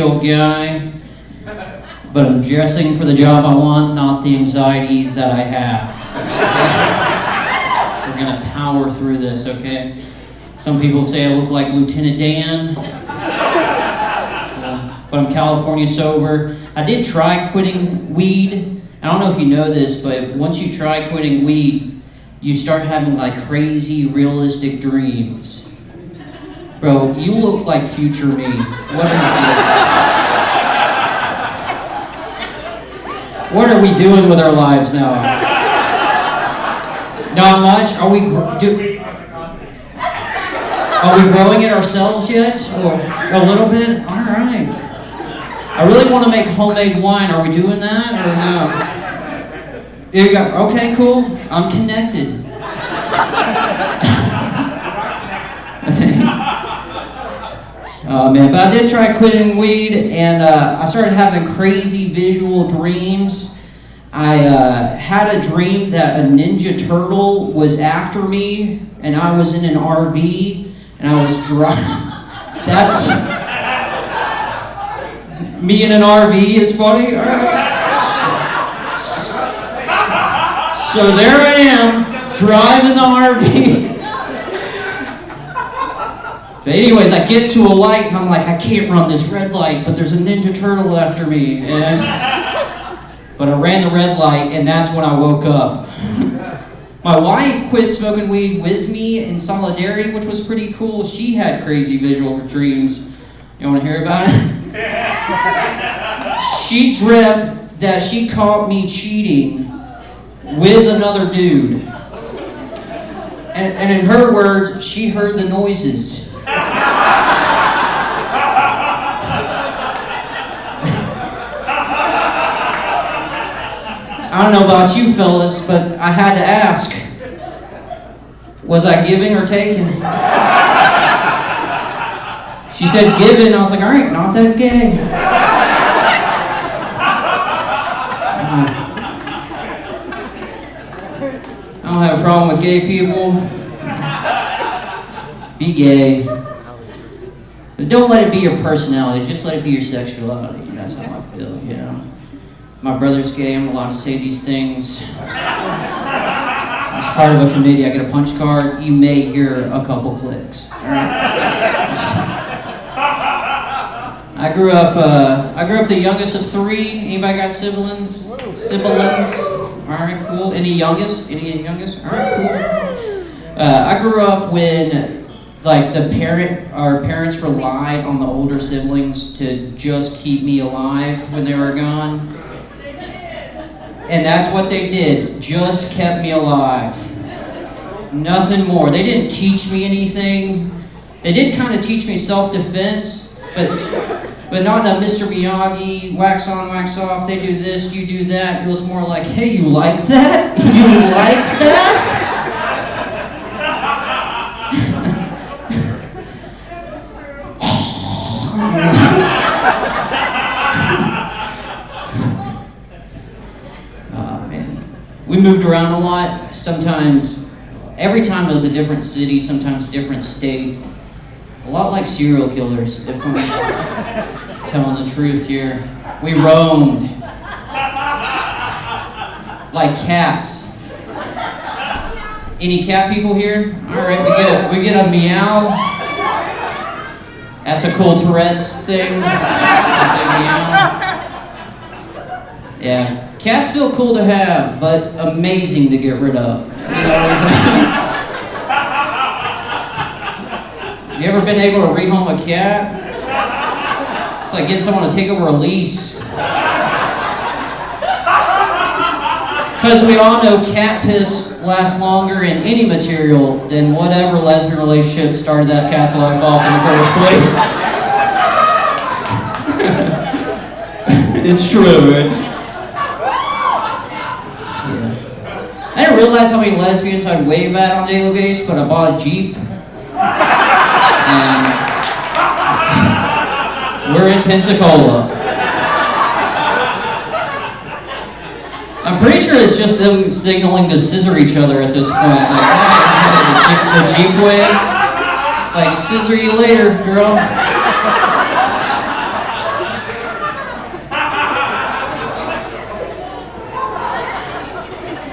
chill guy, but I'm dressing for the job I want, not the anxiety that I have. We're gonna power through this, okay? Some people say I look like Lieutenant Dan, but I'm California sober. I did try quitting weed. I don't know if you know this, but once you try quitting weed, you start having like crazy, realistic dreams. Bro, you look like future me. What is this? What are we doing with our lives now? Not much? Are we growing it ourselves yet? Or a little bit? All right. I really want to make homemade wine. Are we doing that or no? Here you go. Okay, cool. I'm connected. Oh man, but I did try quitting weed, and I started having crazy visual dreams. I had a dream that a Ninja Turtle was after me, and I was in an RV, and I was driving. That's me in an RV is funny. So there I am, driving the RV. But anyways, I get to a light and I'm like, I can't run this red light, but there's a Ninja Turtle after me. But I ran the red light and that's when I woke up. My wife quit smoking weed with me in solidarity, which was pretty cool. She had crazy visual dreams. You want to hear about it? She dreamt that she caught me cheating with another dude. And in her words, she heard the noises. I don't know about you fellas, but I had to ask, was I giving or taking? She said giving, I was like, all right, not that gay. I don't have a problem with gay people. Be gay. But don't let it be your personality, just let it be your sexuality. That's how I feel, you know. My brother's gay, I'm allowed to say these things. As part of a committee, I get a punch card, you may hear a couple clicks. All right? I grew up the youngest of three. Anybody got siblings? Siblings? All right, cool. Any youngest? All right, cool. I grew up when like our parents relied on the older siblings to just keep me alive when they were gone. And that's what they did, just kept me alive. Nothing more. They didn't teach me anything. They did kind of teach me self-defense, but not in a Mr. Miyagi, wax on, wax off, they do this, you do that. It was more like, hey, you like that? You like that? Oh man, we moved around a lot. Sometimes, every time it was a different city, sometimes different state. A lot like serial killers, if I'm telling the truth here. We roamed like cats. Any cat people here? All right, we get a meow. That's a cool Tourette's thing. Yeah, cats feel cool to have, but amazing to get rid of. You know, you ever been able to rehome a cat? It's like getting someone to take over a lease. Because we all know cat piss lasts longer in any material than whatever lesbian relationship started that cat's life off in the first place. It's true, right? Yeah. I didn't realize how many lesbians I'd wave at on a daily basis, but I bought a Jeep. And we're in Pensacola. I'm pretty sure it's just them signaling to scissor each other at this point. Like, the Jeep wave. It's like, scissor you later, girl.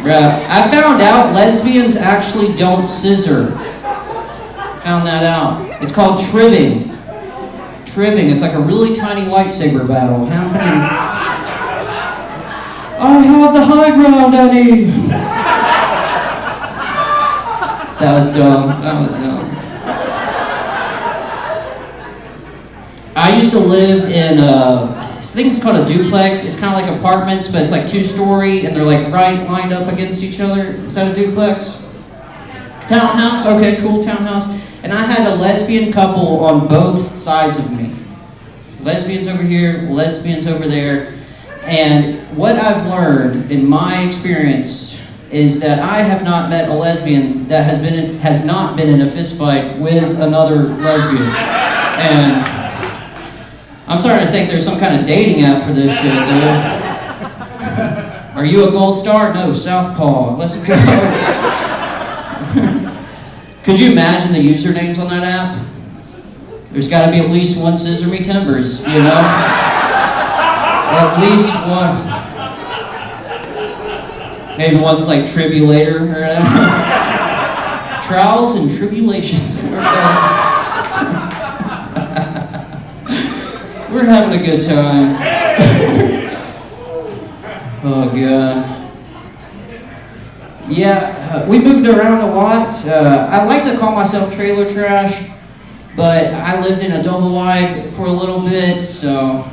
Right. I found out lesbians actually don't scissor. Found that out. It's called tribbing. Tribbing. It's like a really tiny lightsaber battle. How many? I have the high ground, Eddie. That was dumb. That was dumb. I used to live in I think it's called a duplex. It's kind of like apartments, but it's like 2-story, and they're like lined up against each other. Is that a duplex? Townhouse? Okay, cool, townhouse. And I had a lesbian couple on both sides of me. Lesbians over here, lesbians over there. And what I've learned in my experience is that I have not met a lesbian that has not been in a fist fight with another lesbian. And I'm starting to think there's some kind of dating app for this shit, dude. Are you a gold star? No, Southpaw. Let's go. Could you imagine the usernames on that app? There's got to be at least one Scissor Me Timbers, you know? At least one. Maybe one's like Tribulator or whatever. Trials and Tribulations. We're having a good time. Oh, God. Yeah, we moved around a lot. I like to call myself trailer trash, but I lived in a double wide for a little bit, so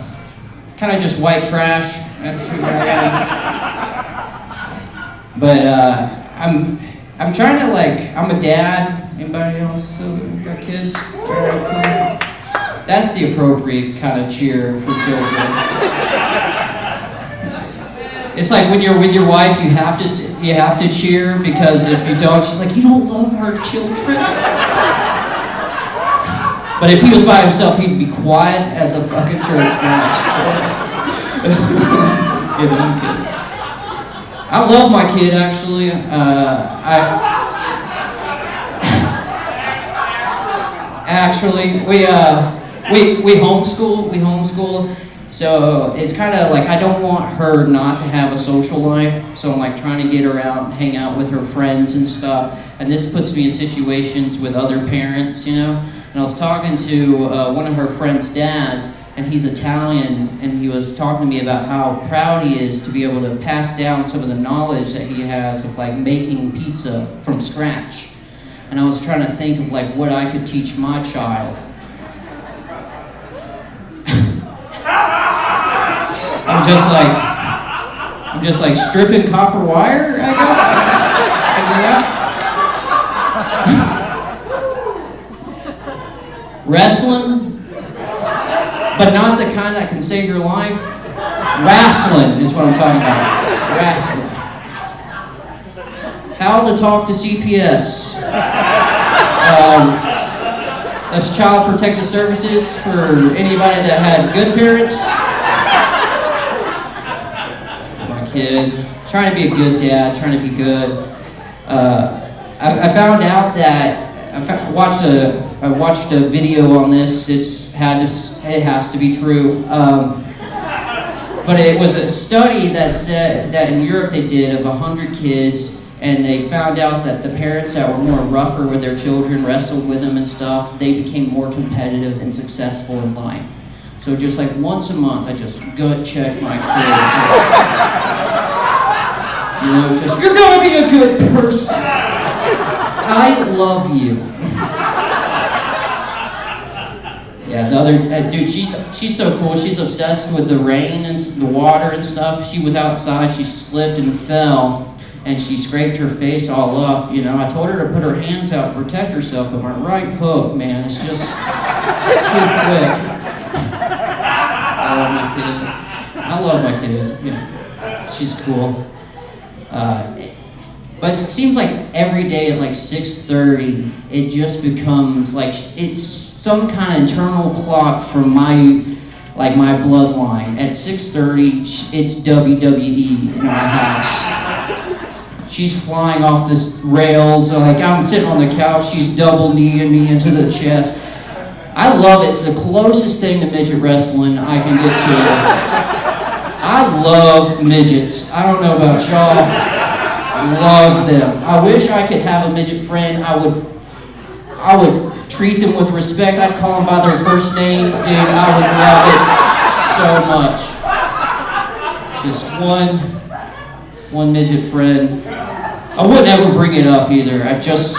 kind of just white trash. That's who I am. But I'm trying to I'm a dad. Anybody else got kids? Cool. That's the appropriate kind of cheer for children. It's like when you're with your wife, you have to cheer, because if you don't, she's like, you don't love our children. But if he was by himself, he'd be quiet as a fucking church mouse. Just kidding, I'm kidding. I love my kid, actually. We homeschool, so it's kind of like I don't want her not to have a social life, so I'm like trying to get her out and hang out with her friends and stuff, and this puts me in situations with other parents, you know. And I was talking to one of her friend's dads, and he's Italian, and he was talking to me about how proud he is to be able to pass down some of the knowledge that he has of like making pizza from scratch. And I was trying to think of like what I could teach my child. I'm just like stripping copper wire, I guess. Wrestling, but not the kind that can save your life. Wrestling is what I'm talking about. Wrestling. How to talk to CPS. That's Child Protective Services for anybody that had good parents. My kid, trying to be a good dad, trying to be good. I found out that I watched a video on this. It has to be true. But it was a study that said that in Europe they did of 100 kids. And they found out that the parents that were more rougher with their children, wrestled with them and stuff, they became more competitive and successful in life. So just like once a month, I just gut check my kids. You know, just, you're gonna be a good person. I love you. Yeah, the other dude, she's so cool. She's obsessed with the rain and the water and stuff. She was outside, she slipped and fell. And she scraped her face all up, you know. I told her to put her hands out to protect herself, but my right hook, man, it's just too quick. I love my kid. You know, she's cool. But it seems like every day at like 6:30, it just becomes like it's some kind of internal clock from my bloodline. At 6:30, it's WWE in our house. She's flying off this rails, like I'm sitting on the couch, she's double kneeing me into the chest. I love it. It's the closest thing to midget wrestling I can get to. I love midgets. I don't know about y'all. Love them. I wish I could have a midget friend. I would treat them with respect. I'd call them by their first name. Dude, I would love it so much. Just one midget friend. I wouldn't ever bring it up either. It's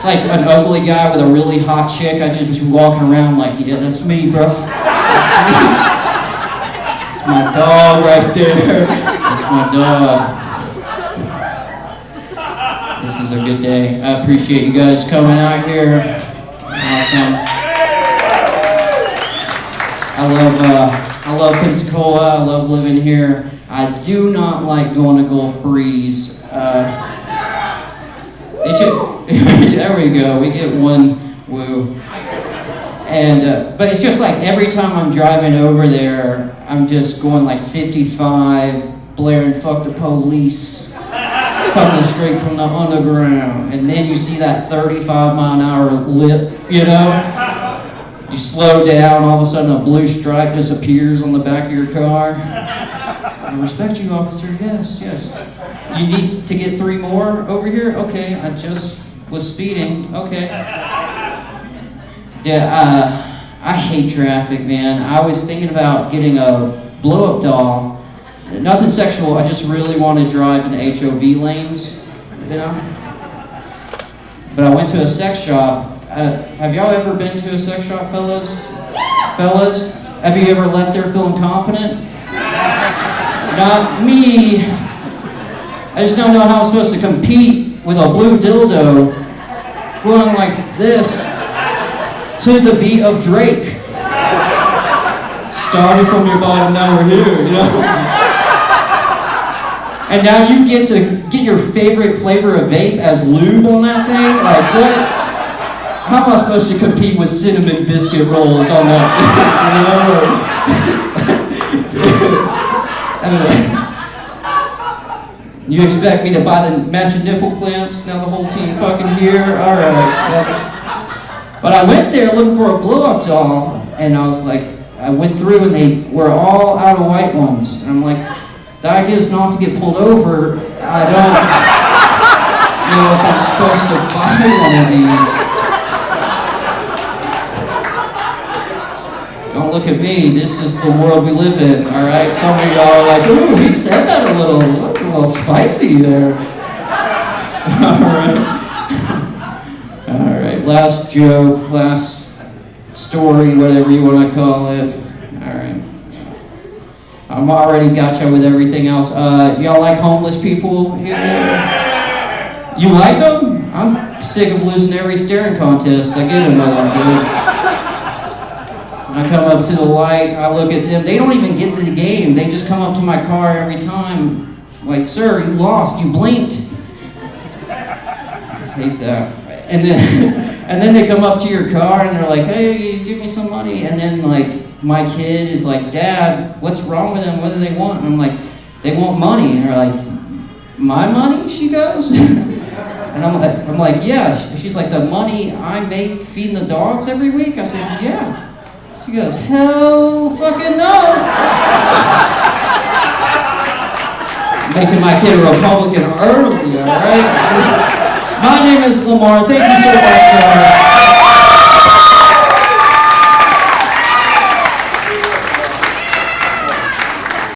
like an ugly guy with a really hot chick. I just be walking around like, yeah, that's me, bro. That's me. It's my dog right there. That's my dog. This is a good day. I appreciate you guys coming out here. Awesome. I love Pensacola. I love living here. I do not like going to Gulf Breeze. There we go. We get one woo. And but it's just like every time I'm driving over there, I'm just going like 55, blaring "fuck the police," coming straight from the underground. And then you see that 35-mile-an-hour lip, you know? You slow down, all of a sudden a blue stripe disappears on the back of your car. I respect you, officer. Yes. You need to get 3 more over here? Okay, I just was speeding. Okay. Yeah, I hate traffic, man. I was thinking about getting a blow-up doll. Nothing sexual, I just really want to drive in the HOV lanes, you know? But I went to a sex shop. Have y'all ever been to a sex shop, fellas? Fellas? Have you ever left there feeling confident? Not me. I just don't know how I'm supposed to compete with a blue dildo going like this to the beat of Drake. Started from your bottom, now we're here, you know? And now you get to get your favorite flavor of vape as lube on that thing? Like, what? How am I supposed to compete with cinnamon biscuit rolls on that thing? You expect me to buy the matching nipple clamps? Now the whole team fucking here? Alright. But I went there looking for a blow-up doll, and I was like, I went through and they were all out of white ones. And I'm like, the idea is not to get pulled over. I don't know if I'm supposed to buy one of these. Don't look at me. This is the world we live in, all right? Some of y'all are like, ooh, he said that a little spicy there. All right, last joke, last story, whatever you want to call it. All right. I'm already gotcha with everything else. Y'all like homeless people here? You like them? I'm sick of losing every staring contest. I get them when I'm good. I come up to the light, I look at them. They don't even get to the game. They just come up to my car every time. Like, sir, you lost. You blinked. I hate that. And then they come up to your car and they're like, hey, give me some money. And then like my kid is like, Dad, what's wrong with them? What do they want? And I'm like, they want money. And they're like, my money? She goes. And I'm like, yeah. She's like, the money I make feeding the dogs every week? I said, yeah. She goes, hell fucking no. Making my kid a Republican early, all right? My name is Lamar. Thank you so much, guys.